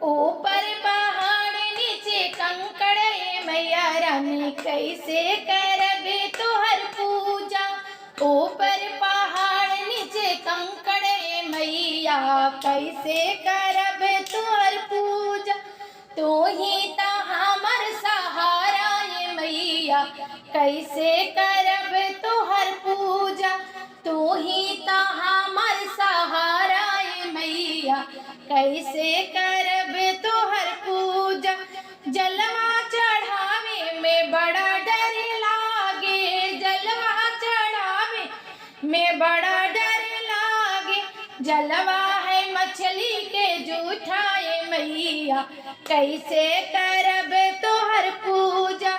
ऊपर पहाड़ नीचे कंकड़ ये मैया रानी कैसे करबे तोहर पूजा। ऊपर पहाड़ नीचे कंकड़ ये मैया कैसे करबे तोहर पूजा। तू ही ता हमर सहारा ये मैया कैसे करबे तोहर पूजा। तू ही ता हमर सहारा ये मैया कैसे करबे तोहर पूजा। जलवा चढ़ावे में बड़ा डर लागे, जलवा चढ़ावे में बड़ा डर लागे। जलवा है मछली के जूठा ये मैया कैसे करबे तोहर पूजा।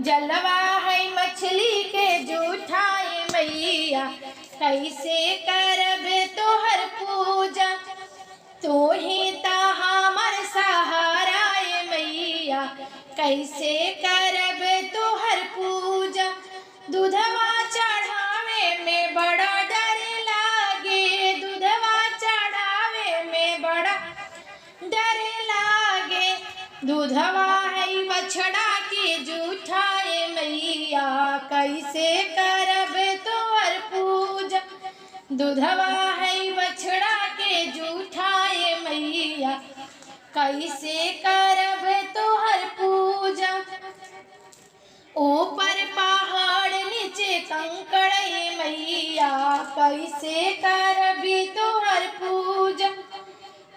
जलवा है मछली के जूठा ये मैया कैसे करबे तोहर पूजा। तू ही ता हमर सहारा ये मैया कैसे करबे तोहर पूजा। दूधवा चढ़ावे में बड़ा डर लागे, दूधवा चढ़ावे में बड़ा डर लागे। दूधवा है बछड़ा के जूठा ये मैया कैसे करबे तोहर पूजा। दूधवा है बछड़ा के जूठा ये मैया कैसे करबे तोहर पूजा। ऊपर पहाड़ नीचे कंकड़ ये मैया कैसे करबी तोहर पूजा।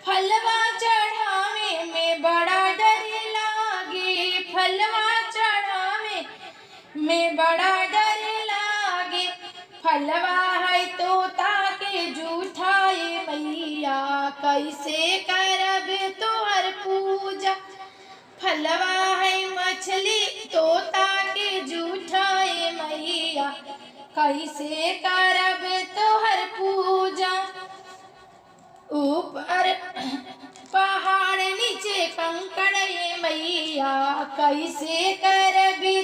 फलवा चढ़ावे में बड़ा डर लागे, फलवा चढ़ावे में बड़ा डर लागे। फलवा है तोता के जूठा ये मैया कैसे करबे तोहर पूजा। फलवा है मछली तोता के जूठा ये मैया कैसे करबे तोहर पूजा। ऊपर पहाड़ नीचे कंकड़ ये मैया कैसे करबी